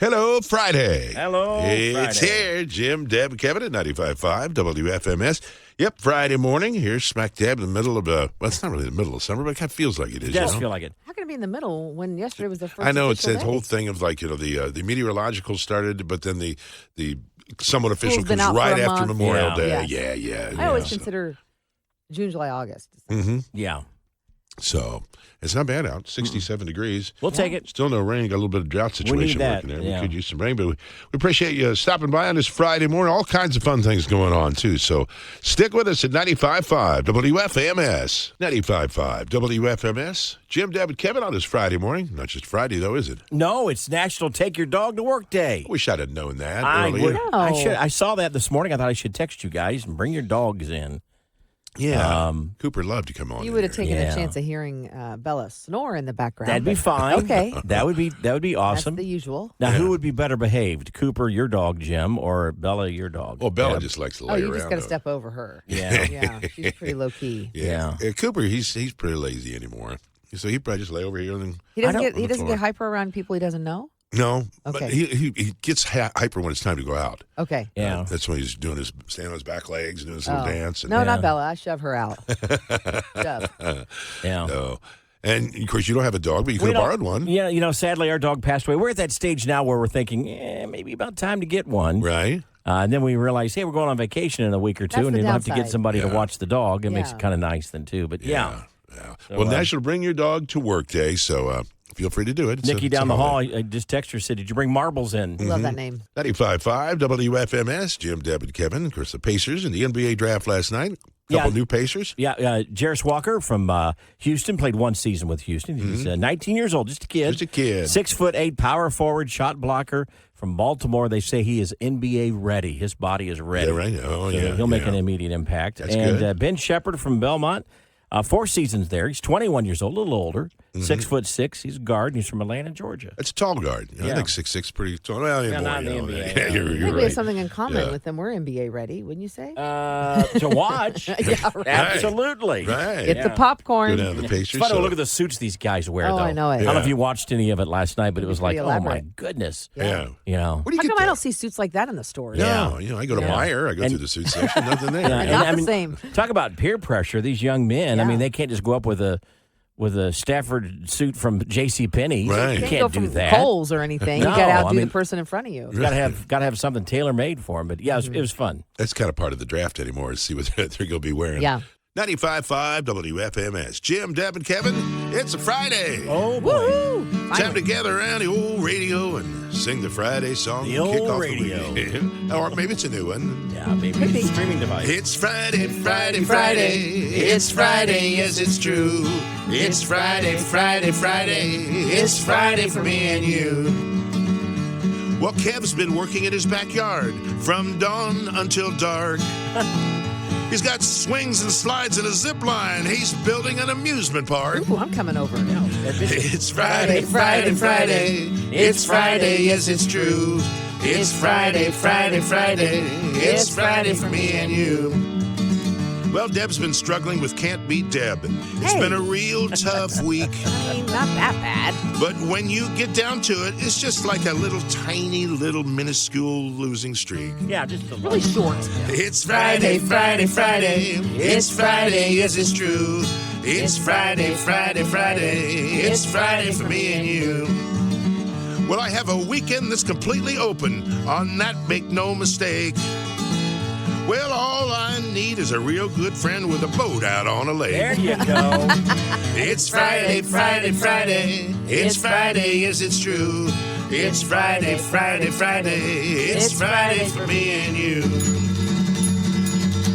Hello, Friday. Hello, It's Friday. here, Jim, Deb, Kevin at 95.5 WFMS. Yep, Friday morning, here smack dab in the middle of, well, it's not really the middle of summer, but it kind of feels like it is. It does you know? feel like it. How can it be in the middle when yesterday was the first I know, it's official that day? whole thing of like, the meteorological started, but then the somewhat official School's been comes out for right a after month. Memorial Yeah. Day. Yeah. Yeah. I always consider June, July, August. Yeah. So, it's not bad out, 67 degrees. We'll take it. Still no rain. Got a little bit of drought situation that, working there. yeah. We could use some rain, but we appreciate you stopping by on this Friday morning. All kinds of fun things going on, too. So stick with us at 95.5 WFMS. 95.5 WFMS. Jim, Deb, and Kevin on this Friday morning. Not just Friday, though, is it? No, it's National Take Your Dog to Work Day. I wish I'd have known that I earlier. would. No. I saw that this morning. I thought I should text you guys and bring your dogs in. Yeah. Cooper loved to come on. You would have taken Yeah. a chance of hearing Bella snore in the background. That'd be but- fine. Okay. That would be awesome. That's the usual. Now, who would be better behaved? Cooper, your dog, Jim, or Bella, your dog? Well, Bella Deb? just likes to lay Oh, around. you just got to though. step over her. Yeah. Yeah, she's pretty low key. Yeah. Cooper, he's pretty lazy anymore. So he'd probably just lay over here and He doesn't I get don't- he doesn't floor. get hyper around people he doesn't know. no. Okay. But he gets hyper when it's time to go out. Okay. Yeah. That's when he's doing his standing on his back legs, doing his little dance. And, No, Yeah. not Bella. I shove her out. Shove. Yeah. So, and of course, you don't have a dog, but you could We have don't- borrowed one, Yeah, sadly, our dog passed away. We're at that stage now where we're thinking, maybe about time to get one. right? And then we realize, hey, we're going on vacation in a week or two, That's and the you'll have to get downside. somebody to Yeah. watch the dog. It makes Yeah. it kind of nice then, too. But yeah. So, Well, National Bring Your Dog to Work Day, so feel free to do it. It's Nikki it's down the hall, holiday. I just texted her, said, did you bring marbles in? Love that name. 95.5 WFMS, Jim, Deb, and Kevin. Of course, the Pacers in the NBA draft last night. Couple Yeah. new Pacers. Yeah, Jarris Walker from Houston played one season with Houston. He's 19 years old, just a kid. Just a kid. 6'8", power forward, shot blocker from Baltimore. They say he is NBA ready. His body is ready. Yeah, right. Oh, So yeah. he'll make yeah. an immediate impact. That's and good. Ben Shepard from Belmont, 4 seasons there. He's 21 years old, a little older. 6'6". He's a guard. And he's from Atlanta, Georgia. That's a tall guard. I Yeah. think 6'6" pretty tall. Well, Yeah, more, not in the you know. NBA, Yeah, no. you're I think we right. have something in common Yeah. with them. We're NBA ready, wouldn't you say? To watch. Yeah, right. Absolutely. Right. Get the Go popcorn. down to the Pacers. It's funny to so- look at the suits these guys wear, Oh, though. I know it. I don't know if Yeah. you watched any of it last night, but it was like, pretty oh, my elaborate. goodness. Yeah. You know. What do you How get come I there? don't see suits like that in the stores? No, I go to Yeah. Meijer. I go And- through the suit section. Nothing there. Yeah, Not I the mean, same. Talk about peer pressure. These young men. I Yeah. mean, they can't just go up with a Stafford suit from J.C. Penney. Right. You Can't can't go do from that. Kohl's or anything. No, you got to outdo I mean- the person in front of you. Got to have something tailor made for them. But yeah, it was fun. That's kind of part of the draft anymore, is see what they're going to be wearing. Yeah. 95.5 WFMS. Jim, Deb, and Kevin, it's a Friday. Oh boy, Woohoo! Time to gather around the old radio and sing the Friday song. The and kick old off radio. The weekend. Or maybe it's a new one. yeah, maybe Could be. streaming device. It's Friday, Friday, Friday. It's Friday, yes, it's true. It's Friday, Friday, Friday. It's Friday for me and you. Well, Kev's been working in his backyard from dawn until dark. He's got swings and slides and a zip line. He's building an amusement park. Ooh, I'm coming over. It's Friday, Friday, Friday. It's Friday, yes, it's true. It's Friday, Friday, Friday. It's Friday for me and you. Well, Deb's been struggling with Can't Beat Deb. It's Hey. been a real tough week. I mean, not that bad. But when you get down to it, it's just like a little tiny, little minuscule losing streak. Yeah, just a Really short. It's Friday, Friday, Friday. It's Friday, yes, it's true. It's Friday, Friday, Friday. It's Friday for me and you. Well, I have a weekend that's completely open. On that, make no mistake. Well, all I need is a real good friend with a boat out on a lake. There you go. It's Friday, Friday, Friday. It's Friday, yes, it's true. It's Friday, Friday, Friday. It's Friday for me and you.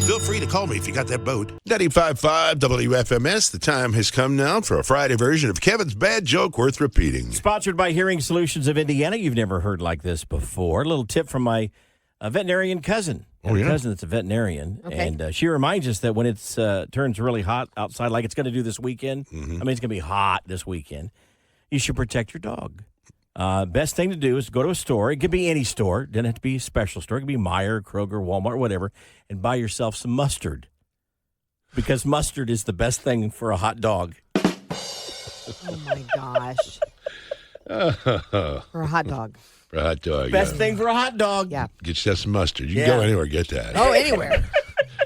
Feel free to call me if you got that boat. 95.5 WFMS. The time has come now for a Friday version of Kevin's Bad Joke Worth Repeating. Sponsored by Hearing Solutions of Indiana. You've never heard like this before. A little tip from my veterinarian cousin. I have a cousin that's a veterinarian, Okay. and she reminds us that when it turns really hot outside, like it's going to do this weekend, I mean, it's going to be hot this weekend, you should protect your dog. Best thing to do is go to a store. It could be any store. It doesn't have to be a special store. It could be Meijer, Kroger, Walmart, whatever, and buy yourself some mustard, because mustard is the best thing for a hot dog. Oh, my gosh. For a hot dog. For a hot dog. Best thing for a hot dog. Yeah. Get yourself some mustard. You Yeah. can go anywhere, get that. Oh, anywhere.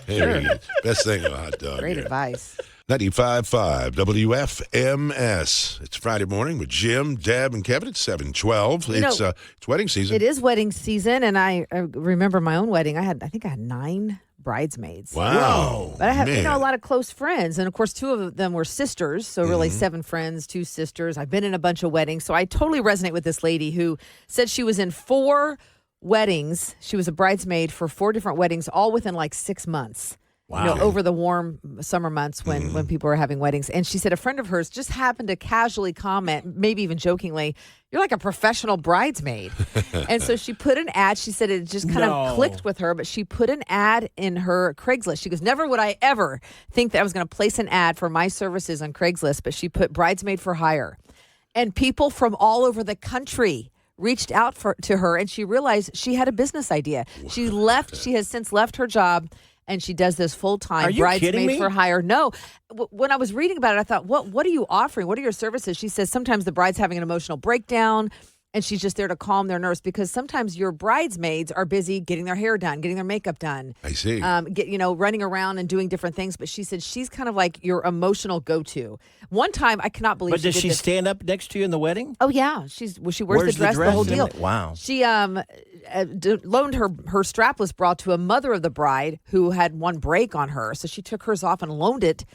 Anywhere. Best thing of a hot dog. Great yeah. advice. 95.5 WFMS. It's Friday morning with Jim, Deb, and Kevin. It's 7:12. It's wedding season. It is wedding season, and I remember my own wedding. I think I had 9 bridesmaids. Wow. But I have, Man. a lot of close friends. And, of course, 2 of them were sisters. So, really, 7 friends, 2 sisters. I've been in a bunch of weddings. So, I totally resonate with this lady who said she was in 4 weddings. She was a bridesmaid for 4 different weddings, all within like 6 months. Wow. Over the warm summer months when people were having weddings. And she said a friend of hers just happened to casually comment, maybe even jokingly, "You're like a professional bridesmaid." And so she put an ad. She said it just kind of clicked with her, but she put an ad in her Craigslist. She goes, "Never would I ever think that I was going to place an ad for my services on Craigslist," but she put bridesmaid for hire. And people from all over the country reached out to her, and she realized she had a business idea. She has since left her job, and she does this full-time Are you kidding me? bridesmaid for hire. No. When I was reading about it, I thought, what are you offering? What are your services? She says sometimes the bride's having an emotional breakdown, and she's just there to calm their nerves because sometimes your bridesmaids are busy getting their hair done, getting their makeup done. I see. Running around and doing different things. But she said she's kind of like your emotional go-to. One time, I cannot believe But does did she this. stand up next to you in the wedding? Oh, yeah. She wears Where's the dress, the whole and deal. everything? Wow. She loaned her strapless bra to a mother of the bride who had one break on her. So she took hers off and loaned it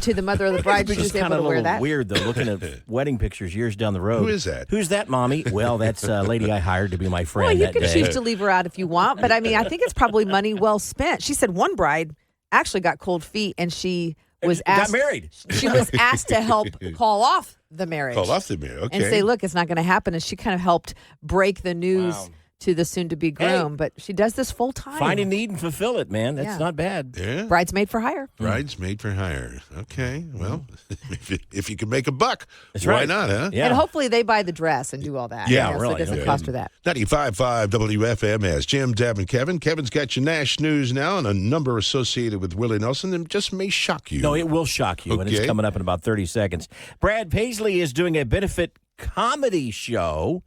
to the mother of the bride. She It's was kind able of to a wear little that. weird, though, looking at wedding pictures years down the road. Who is that? Who's that, Mommy? Well, that's a lady I hired to be my friend Well, you that can day. choose to leave her out if you want. But, I mean, I think it's probably money well spent. She said one bride actually got cold feet, and she was asked. Got married. She was asked to help call off the marriage. Call off the mirror. Okay. And say, look, it's not going to happen. And she kind of helped break the news Wow. to the soon-to-be groom. But she does this full time. Find a need and fulfill it, man. That's Yeah. not bad. Yeah. Bridesmaid for hire. Bridesmaid for hire. Okay. Well, if you can make a buck, That's why right. not, huh? Yeah. And hopefully they buy the dress and do all that. Yeah, So really. it doesn't Okay. cost her that. 95.5 WFMS. Jim, Deb, and Kevin. Kevin's got your Nash News now and a number associated with Willie Nelson that just may shock you. No, it will shock you, and it's Okay. coming up in about 30 seconds. Brad Paisley is doing a benefit comedy show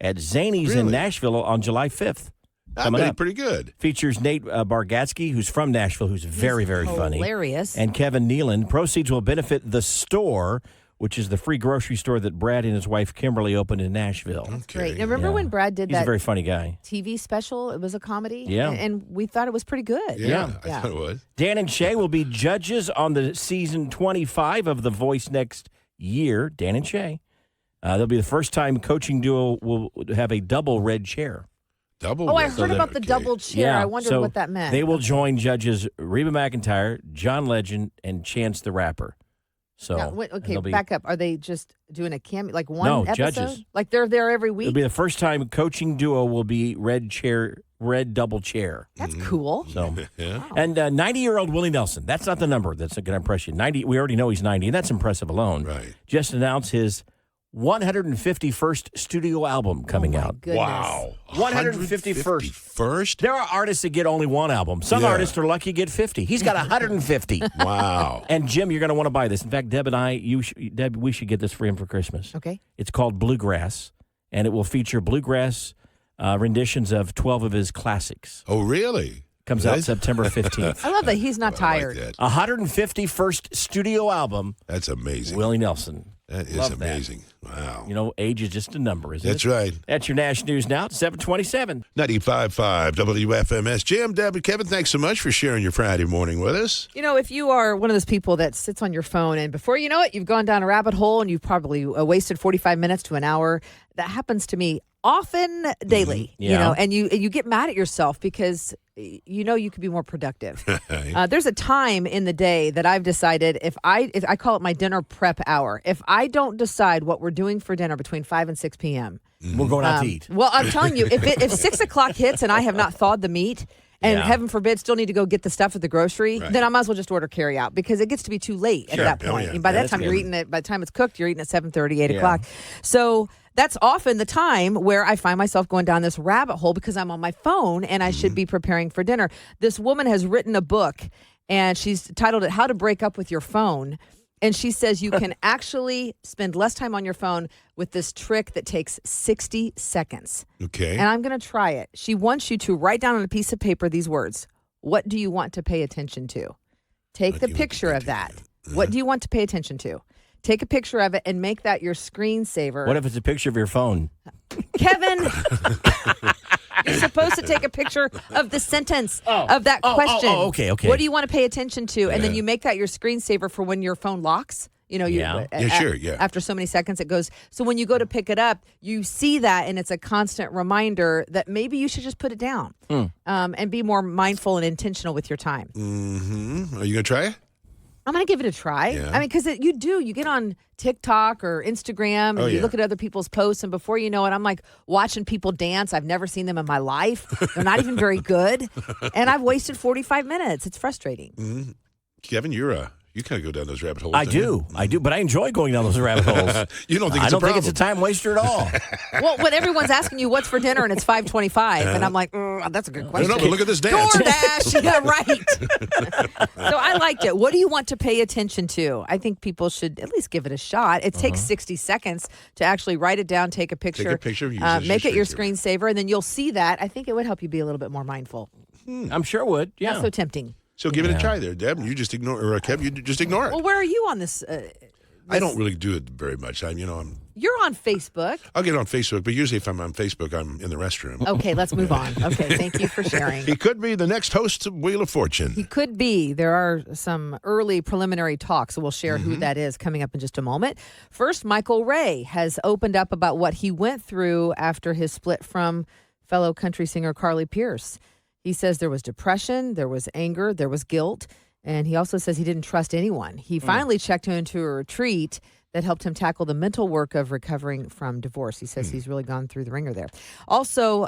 at Zany's in Really? Nashville on July 5th. I Coming bet up. pretty good. Features Nate Bargatze, who's from Nashville, who's very, very funny. Hilarious. And Kevin Nealon. Proceeds will benefit the store, which is the free grocery store that Brad and his wife Kimberly opened in Nashville. Okay. Great. Now, remember Yeah. when Brad did He's a that very funny guy. TV special? It was a comedy. Yeah. And we thought it was pretty good. Yeah, I Yeah. thought it was. Dan and Shay will be judges on the season 25 of The Voice next year. Dan and Shay. They'll be the first time coaching duo will have a double red chair. Double. Oh, I red. heard about the Okay. double chair. I wondered so what that meant. They will join judges Reba McEntire, John Legend, and Chance the Rapper. So Now, wait, okay, they'll be- back up. Are they just doing a cameo, like one No, episode? judges. Like they're there every It'll week? be the first time coaching duo will be red double chair. That's cool. So, Yeah. and 90-year-old Willie Nelson. That's not the number that's going to impress you. 90. We already know he's 90, and that's impressive alone. Right. Just announced his 151st studio album coming Oh, my out. goodness. Wow. 151st. First? There are artists that get only one album. Some Yeah. artists are lucky to get 50. He's got 150. Wow. And Jim, you're going to want to buy this. In fact, Deb and I, Deb, we should get this for him for Christmas. Okay. It's called Bluegrass, and it will feature bluegrass renditions of 12 of his classics. Oh, really? Comes out September 15th. I love that he's not I like tired. that. 151st studio album, That's amazing. Willie Nelson. That is Love that. amazing. Wow. You know, age is just a number, isn't That's it? right. That's your Nash News now. It's 727. 95.5 WFMS. Jim, Deb, and Kevin, thanks so much for sharing your Friday morning with us. You know, if you are one of those people that sits on your phone and before you know it, you've gone down a rabbit hole and you've probably wasted 45 minutes to an hour. That happens to me often daily, Yeah. you know, and you get mad at yourself because you know you could be more productive. There's a time in the day that I've decided if I call it my dinner prep hour. If I don't decide what we're doing for dinner between 5 and 6 p.m. We're going out to eat. Well, I'm telling you, if 6 o'clock hits and I have not thawed the meat, and Yeah. heaven forbid, still need to go get the stuff at the grocery, Right. then I might as well just order carry out because it gets to be too late Sure. at that Oh, point. yeah. And by Yeah, that that's time, you're good. eating it. By the time it's cooked, you're eating at 7:30, 8 Yeah. o'clock. So that's often the time where I find myself going down this rabbit hole because I'm on my phone and I should be preparing for dinner. This woman has written a book and she's titled it "How to Break Up with Your Phone." And she says you can actually spend less time on your phone with this trick that takes 60 seconds. Okay. And I'm going to try it. She wants you to write down on a piece of paper these words. What do you want to pay attention to? Take the picture of that. What do you want to pay attention to? Take a picture of it and make that your screensaver. What if it's a picture of your phone? Kevin, you're supposed to take a picture of the sentence of that question. Okay. What do you want to pay attention to? And then you make that your screensaver for when your phone locks. Sure. After so many seconds, it goes. So when you go to pick it up, you see that, and it's a constant reminder that maybe you should just put it down and be more mindful and intentional with your time. Mm-hmm. Are you going to try it? I'm going to give it a try. Yeah. I mean, because you get on TikTok or Instagram and you look at other people's posts, and before you know it, I'm like watching people dance. I've never seen them in my life. They're not even very good. And I've wasted 45 minutes. It's frustrating. Mm-hmm. Kevin, you kind of go down those rabbit holes. I do, but I enjoy going down those rabbit holes. You don't think I it's don't a think it's a problem? time waster at all. Well, when everyone's asking you what's for dinner and it's 5:25, and I'm like, that's a good question. No, but look at this dance. DoorDash, yeah, right. So I liked it. What do you want to pay attention to? I think people should at least give it a shot. It takes 60 seconds to actually write it down, take a picture, make it your screensaver, and then you'll see that. I think it would help you be a little bit more mindful. I'm sure it would. Yeah. Not so tempting. So give it a try there, Deb. You just ignore, or Kev, you just ignore it. Well, where are you on this? I don't really do it very much. I'm You're on Facebook. I'll get on Facebook, but usually if I'm on Facebook, I'm in the restroom. Okay, let's move on. Okay, thank you for sharing. He could be the next host of Wheel of Fortune. He could be. There are some early preliminary talks, so we'll share who that is coming up in just a moment. First, Michael Ray has opened up about what he went through after his split from fellow country singer Carly Pearce. He says there was depression, there was anger, there was guilt, and he also says he didn't trust anyone. He finally checked into a retreat that helped him tackle the mental work of recovering from divorce. He says he's really gone through the ringer there. Also,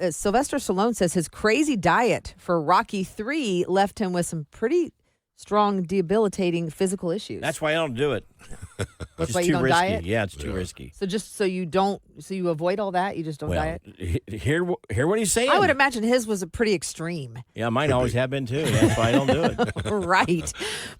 Sylvester Stallone says his crazy diet for Rocky III left him with some pretty strong, debilitating physical issues. That's why I don't do it. That's It's why you too don't risky. diet? Yeah, it's too risky. So just so you avoid all that, you just don't diet? Hear what he's saying. I would imagine his was a pretty extreme. Yeah, mine always have been too. That's why I don't do it. Right.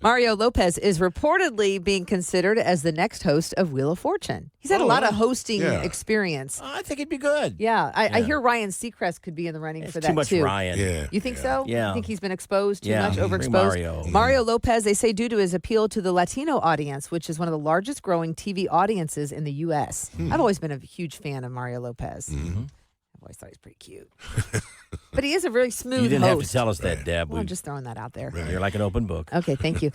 Mario Lopez is reportedly being considered as the next host of Wheel of Fortune. He's had a lot of hosting experience. I think it'd be good. Yeah, I hear Ryan Seacrest could be in the running for that too much too. Ryan. Yeah. You think so? Yeah. You think he's been exposed too Yeah. much, Bring overexposed? Mario Lopez, they say, due to his appeal to the Latino audience, which is one of the largest growing TV audiences in the U.S. I've always been a huge fan of Mario Lopez. I've always thought he's pretty cute. But he is a very smooth You didn't host. have to tell us that, Deb. Well, I'm just throwing that out there. You're like an open book. Okay, thank you.